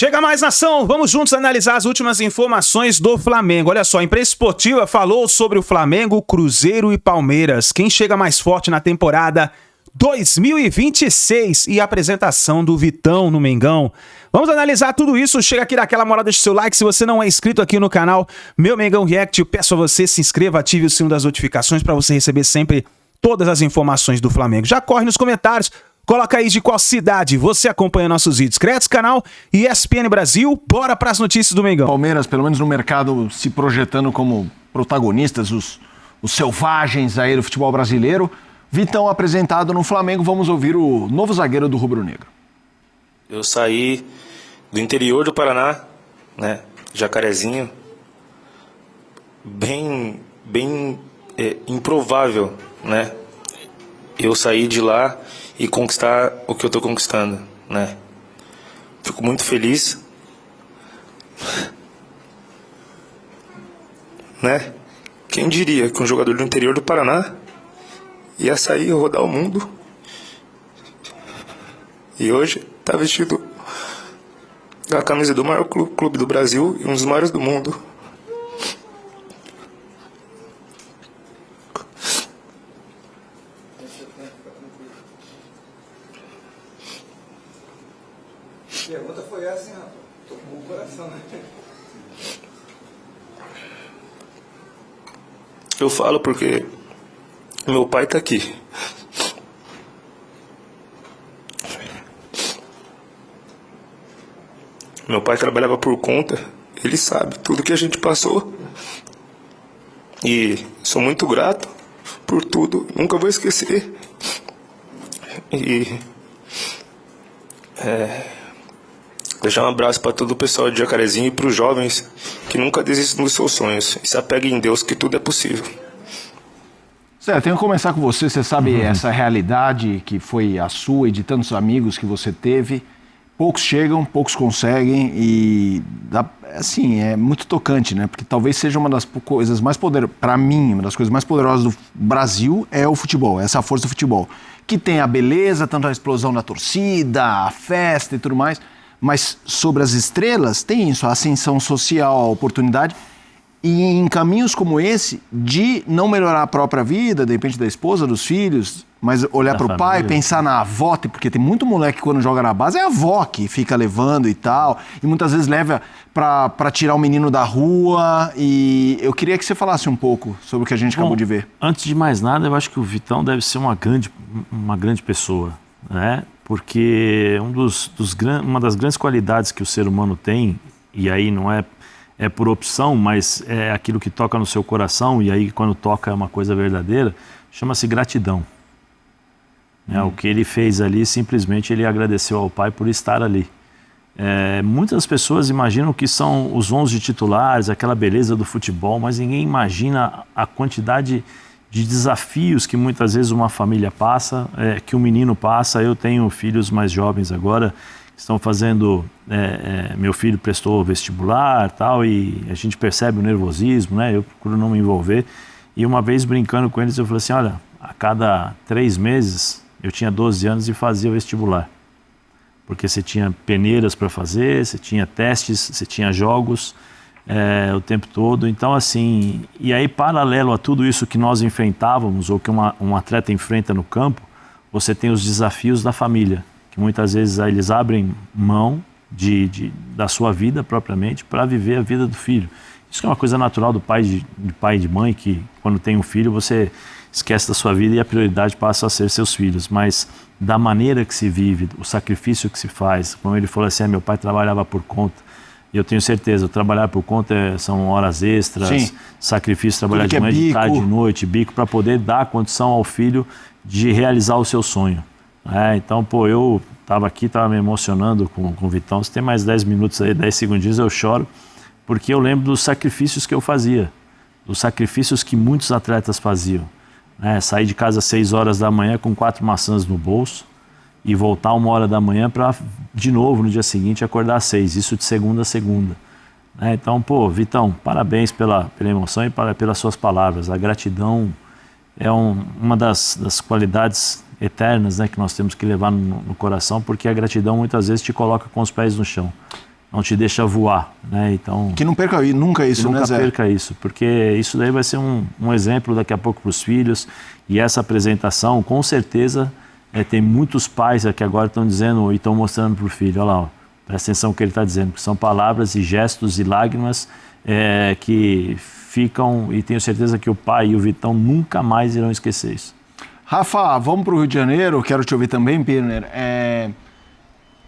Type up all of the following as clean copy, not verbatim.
Chega mais, nação! Vamos juntos analisar as últimas informações do Flamengo. Olha só, a imprensa esportiva falou sobre o Flamengo, Cruzeiro e Palmeiras. Quem chega mais forte na temporada 2026 e a apresentação do Vitão no Mengão. Vamos analisar tudo isso. Chega aqui daquela moral, deixa o seu like. Se você não é inscrito aqui no canal Meu Mengão React, eu peço a você, se inscreva, ative o sino das notificações para você receber sempre todas as informações do Flamengo. Já corre nos comentários. Coloca aí de qual cidade você acompanha nossos vídeos. Cresce canal e ESPN Brasil. Bora para as notícias do Mengão. Palmeiras, pelo menos no mercado, se projetando como protagonistas, os selvagens aí do futebol brasileiro. Vitão apresentado no Flamengo. Vamos ouvir o novo zagueiro do Rubro Negro. Eu saí do interior do Paraná, né, Jacarezinho, bem improvável, né, eu sair de lá e conquistar o que eu estou conquistando, né. Fico muito feliz, né. Quem diria que um jogador do interior do Paraná ia sair e rodar o mundo e hoje tá vestido a camisa do maior clube do Brasil e um dos maiores do mundo. A pergunta foi essa, hein, rapaz? Tô com o coração, né? Eu falo porque meu pai tá aqui. Meu pai trabalhava por conta, ele sabe tudo que a gente passou. E sou muito grato por tudo, nunca vou esquecer. E deixar um abraço para todo o pessoal de Jacarezinho e para os jovens que nunca desistem dos seus sonhos. E se apeguem em Deus que tudo é possível. Zé, tenho que começar com você. Você sabe essa realidade que foi a sua e de tantos amigos que você teve. Poucos chegam, poucos conseguem e, assim, é muito tocante, né? Porque talvez seja uma das coisas mais poderosas, para mim, uma das coisas mais poderosas do Brasil é o futebol, essa força do futebol. Que tem a beleza, tanto a explosão da torcida, a festa e tudo mais, mas sobre as estrelas tem isso, a ascensão social, a oportunidade. E em caminhos como esse, de não melhorar a própria vida, de repente da esposa, dos filhos, mas olhar para o pai, pensar na avó, porque tem muito moleque que quando joga na base é a avó que fica levando e tal, e muitas vezes leva para tirar o menino da rua, e eu queria que você falasse um pouco sobre o que a gente acabou de ver. Antes de mais nada, eu acho que o Vitão deve ser uma grande pessoa, né? Porque uma das grandes qualidades que o ser humano tem, e aí não é por opção, mas é aquilo que toca no seu coração, e aí quando toca é uma coisa verdadeira, chama-se gratidão. O que ele fez ali, simplesmente ele agradeceu ao pai por estar ali. Muitas pessoas imaginam que são os 11 titulares, aquela beleza do futebol, mas ninguém imagina a quantidade de desafios que muitas vezes uma família passa, que um menino passa. Eu tenho filhos mais jovens agora, estão fazendo, meu filho prestou vestibular tal, e a gente percebe o nervosismo, né? Eu procuro não me envolver. E uma vez brincando com eles, eu falei assim, olha, a cada 3 meses eu tinha 12 anos e fazia vestibular. Porque você tinha peneiras para fazer, você tinha testes, você tinha jogos o tempo todo. Então, assim, e aí paralelo a tudo isso que nós enfrentávamos, ou que um atleta enfrenta no campo, você tem os desafios da família, que muitas vezes eles abrem mão da sua vida propriamente para viver a vida do filho. Isso é uma coisa natural do pai e de mãe, que quando tem um filho você esquece da sua vida e a prioridade passa a ser seus filhos. Mas da maneira que se vive, o sacrifício que se faz, como ele falou assim, meu pai trabalhava por conta, e eu tenho certeza, trabalhar por conta são horas extras, sim, sacrifício, trabalhar de manhã, de tarde, de noite, bico, para poder dar condição ao filho de realizar o seu sonho. Então, eu estava me emocionando com o Vitão. Se tem mais 10 minutos aí, 10 segundinhos, eu choro, porque eu lembro dos sacrifícios que eu fazia, dos sacrifícios que muitos atletas faziam. Sair de casa às 6 horas da manhã com 4 maçãs no bolso e voltar 1 hora da manhã para, de novo, no dia seguinte, acordar às 6, isso de segunda a segunda. Então, Vitão, parabéns pela emoção e pelas suas palavras. A gratidão é uma das qualidades eternas, né, que nós temos que levar no coração, porque a gratidão muitas vezes te coloca com os pés no chão. não te deixa voar, né? Então, que não perca nunca isso, nunca né, Zé? perca isso, porque isso daí vai ser um exemplo daqui a pouco para os filhos. E essa apresentação, com certeza, tem muitos pais aqui agora que estão dizendo e estão mostrando para o filho, olha lá, ó, presta atenção no que ele está dizendo, que são palavras e gestos e lágrimas que ficam, e tenho certeza que o pai e o Vitão nunca mais irão esquecer isso. Rafa, vamos para o Rio de Janeiro, quero te ouvir também, Pirner.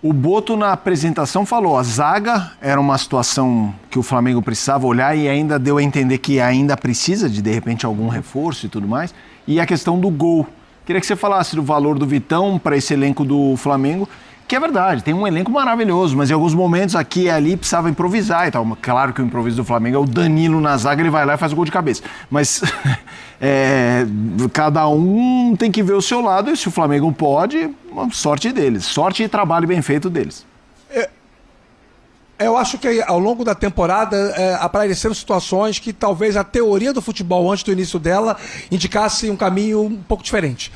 O Boto, na apresentação, falou, a zaga era uma situação que o Flamengo precisava olhar e ainda deu a entender que ainda precisa de repente, algum reforço e tudo mais. E a questão do gol. Queria que você falasse do valor do Vitão para esse elenco do Flamengo, que é verdade, tem um elenco maravilhoso, mas em alguns momentos aqui e ali precisava improvisar e tal. Claro que o improviso do Flamengo é o Danilo na zaga, ele vai lá e faz o gol de cabeça. Mas cada um tem que ver o seu lado e se o Flamengo pode, sorte deles. Sorte e trabalho bem feito deles. Eu acho que ao longo da temporada apareceram situações que talvez a teoria do futebol antes do início dela indicasse um caminho um pouco diferente.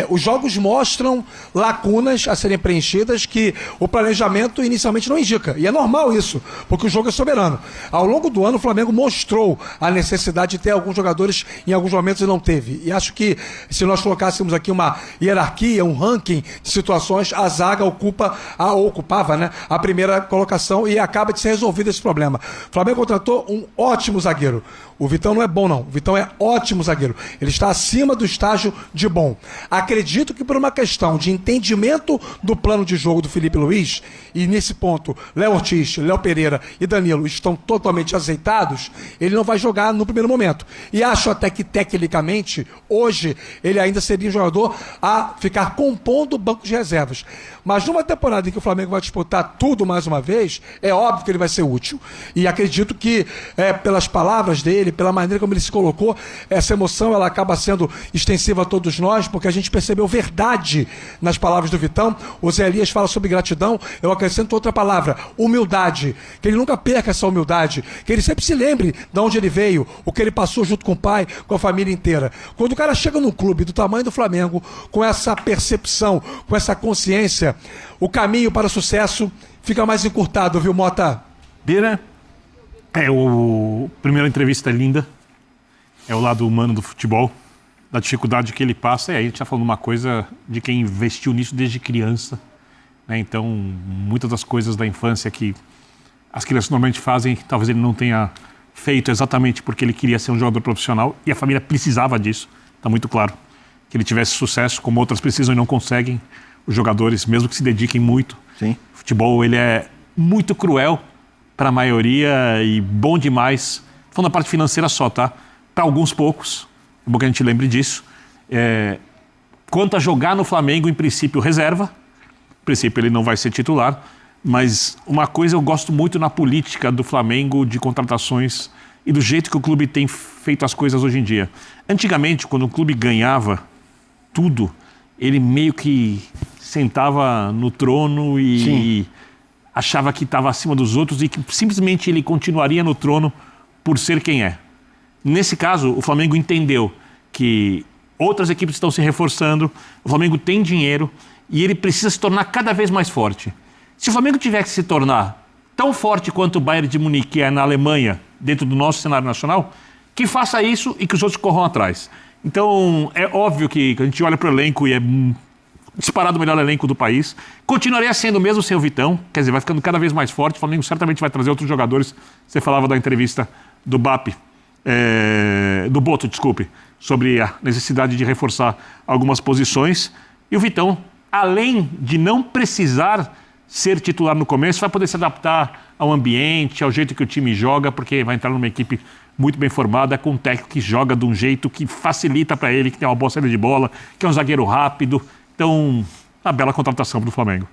Os jogos mostram lacunas a serem preenchidas que o planejamento inicialmente não indica. E é normal isso, porque o jogo é soberano. Ao longo do ano o Flamengo mostrou a necessidade de ter alguns jogadores em alguns momentos e não teve. E acho que se nós colocássemos aqui uma hierarquia, um ranking de situações, a zaga ocupava, né, a primeira colocação e acaba de ser resolvido esse problema. O Flamengo contratou um ótimo zagueiro. O Vitão não é bom, não. O Vitão é ótimo zagueiro. Ele está acima do estágio de bom. Acredito que por uma questão de entendimento do plano de jogo do Felipe Luiz, e nesse ponto, Léo Ortiz, Léo Pereira e Danilo estão totalmente azeitados, ele não vai jogar no primeiro momento. E acho até que, tecnicamente, hoje, ele ainda seria um jogador a ficar compondo o banco de reservas. Mas numa temporada em que o Flamengo vai disputar tudo mais uma vez, é óbvio que ele vai ser útil. E acredito que, pelas palavras dele, pela maneira como ele se colocou, essa emoção ela acaba sendo extensiva a todos nós, porque a gente percebeu verdade nas palavras do Vitão. O Zé Elias fala sobre gratidão, eu acrescento outra palavra, humildade. Que ele nunca perca essa humildade, que ele sempre se lembre de onde ele veio, o que ele passou junto com o pai, com a família inteira. Quando o cara chega num clube do tamanho do Flamengo, com essa percepção, com essa consciência, o caminho para o sucesso fica mais encurtado, viu, Mota? Bira? A primeira entrevista é linda. É o lado humano do futebol, da dificuldade que ele passa. E aí a gente está falando uma coisa de quem investiu nisso desde criança, né? Então, muitas das coisas da infância que as crianças normalmente fazem, talvez ele não tenha feito exatamente porque ele queria ser um jogador profissional e a família precisava disso. Está muito claro que ele tivesse sucesso, como outras precisam e não conseguem. Os jogadores, mesmo que se dediquem muito. Sim. O futebol, ele é muito cruel para a maioria e bom demais. Falando da parte financeira só, tá? Para alguns poucos, é bom que a gente lembre disso. Quanto a jogar no Flamengo, em princípio, reserva. Em princípio, ele não vai ser titular. Mas uma coisa eu gosto muito na política do Flamengo de contratações e do jeito que o clube tem feito as coisas hoje em dia. Antigamente, quando o clube ganhava tudo, ele meio que sentava no trono e achava que estava acima dos outros e que simplesmente ele continuaria no trono por ser quem é. Nesse caso, o Flamengo entendeu que outras equipes estão se reforçando, o Flamengo tem dinheiro e ele precisa se tornar cada vez mais forte. Se o Flamengo tiver que se tornar tão forte quanto o Bayern de Munique é na Alemanha, dentro do nosso cenário nacional, que faça isso e que os outros corram atrás. Então, é óbvio que a gente olha para o elenco e é disparado o melhor elenco do país. Continuaria sendo mesmo sem o Vitão, quer dizer, vai ficando cada vez mais forte. O Flamengo certamente vai trazer outros jogadores. Você falava da entrevista do do Boto, desculpe, sobre a necessidade de reforçar algumas posições. E o Vitão, além de não precisar ser titular no começo, vai poder se adaptar ao ambiente, ao jeito que o time joga, porque vai entrar numa equipe muito bem formada, com um técnico que joga de um jeito que facilita para ele, que tem uma boa saída de bola, que é um zagueiro rápido. Então, uma bela contratação do Flamengo.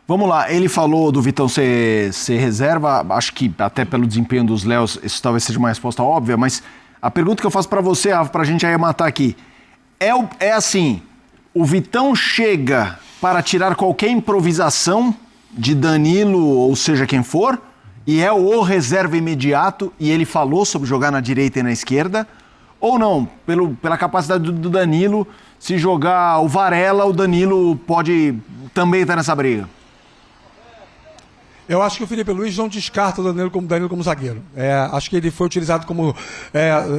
Vamos lá, ele falou do Vitão ser reserva, acho que até pelo desempenho dos Léos, isso talvez seja uma resposta óbvia, mas a pergunta que eu faço para você, Rafa, pra gente aí matar aqui, é assim, o Vitão chega para tirar qualquer improvisação de Danilo, ou seja, quem for, e é o reserva imediato, e ele falou sobre jogar na direita e na esquerda, ou não, pela capacidade do Danilo, se jogar o Varela, o Danilo pode também estar nessa briga? Eu acho que o Felipe Luiz não descarta o Danilo como zagueiro. Acho que ele foi utilizado como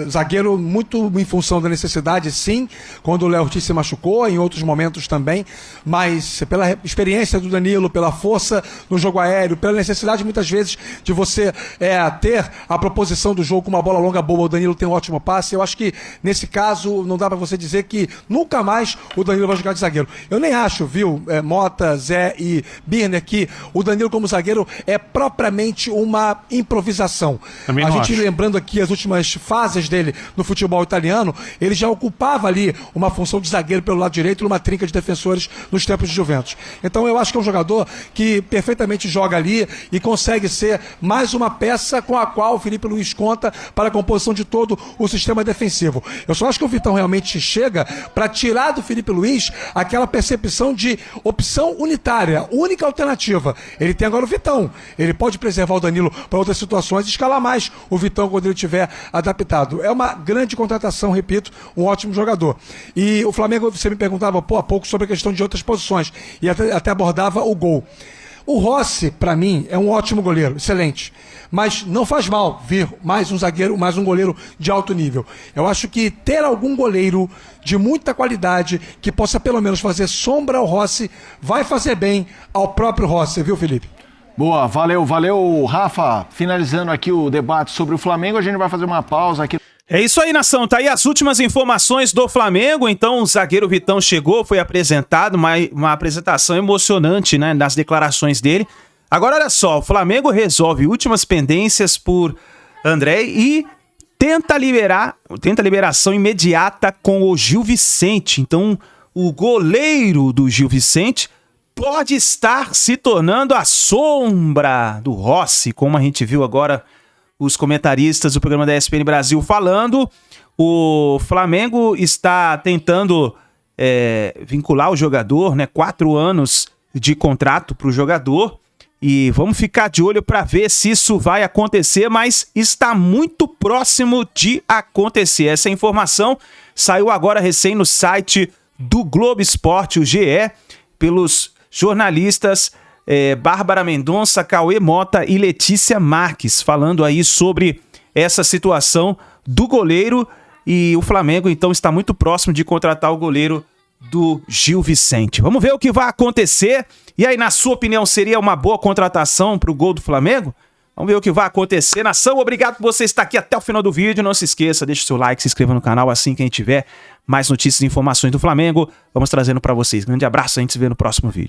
zagueiro muito em função da necessidade, sim, quando o Léo Ortiz se machucou, em outros momentos também, mas pela experiência do Danilo, pela força no jogo aéreo, pela necessidade muitas vezes de você ter a proposição do jogo com uma bola longa boa, o Danilo tem um ótimo passe. Eu acho que nesse caso não dá para você dizer que nunca mais o Danilo vai jogar de zagueiro. Eu nem acho, viu, Mota, Zé e Birner, que o Danilo como zagueiro é propriamente uma improvisação. Também a não gente acho. lembrando aqui as últimas fases dele no futebol italiano, ele já ocupava ali uma função de zagueiro pelo lado direito, numa trinca de defensores nos tempos de Juventus. Então eu acho que é um jogador que perfeitamente joga ali e consegue ser mais uma peça com a qual o Felipe Luiz conta para a composição de todo o sistema defensivo. Eu só acho que o Vitão realmente chega para tirar do Felipe Luiz aquela percepção de opção unitária, única alternativa. Ele tem agora o Vitão. Ele pode preservar o Danilo para outras situações e escalar mais o Vitão quando ele estiver adaptado. É uma grande contratação, repito, um ótimo jogador. E o Flamengo, você me perguntava há pouco sobre a questão de outras posições e até abordava o gol. O Rossi, para mim, é um ótimo goleiro, excelente. Mas não faz mal vir mais um zagueiro, mais um goleiro de alto nível. Eu acho que ter algum goleiro de muita qualidade que possa pelo menos fazer sombra ao Rossi vai fazer bem ao próprio Rossi, viu, Felipe? Boa, valeu, Rafa. Finalizando aqui o debate sobre o Flamengo, a gente vai fazer uma pausa aqui. É isso aí, nação. Tá aí as últimas informações do Flamengo. Então, o zagueiro Vitão chegou, foi apresentado, uma apresentação emocionante, né, nas declarações dele. Agora, olha só, o Flamengo resolve últimas pendências por André e tenta liberação imediata com o Gil Vicente. Então, o goleiro do Gil Vicente pode estar se tornando a sombra do Rossi, como a gente viu agora os comentaristas do programa da ESPN Brasil falando. O Flamengo está tentando vincular o jogador, né? 4 anos de contrato para o jogador. E vamos ficar de olho para ver se isso vai acontecer, mas está muito próximo de acontecer. Essa informação saiu agora recém no site do Globo Esporte, o GE, pelos jornalistas Bárbara Mendonça, Cauê Mota e Letícia Marques, falando aí sobre essa situação do goleiro, e o Flamengo então está muito próximo de contratar o goleiro do Gil Vicente. Vamos ver o que vai acontecer. E aí, na sua opinião, seria uma boa contratação para o gol do Flamengo? Vamos ver o que vai acontecer. Nação, obrigado por você estar aqui até o final do vídeo. Não se esqueça, deixe o seu like, se inscreva no canal assim que a gente tiver mais notícias e informações do Flamengo. Vamos trazendo para vocês. Grande abraço, a gente se vê no próximo vídeo.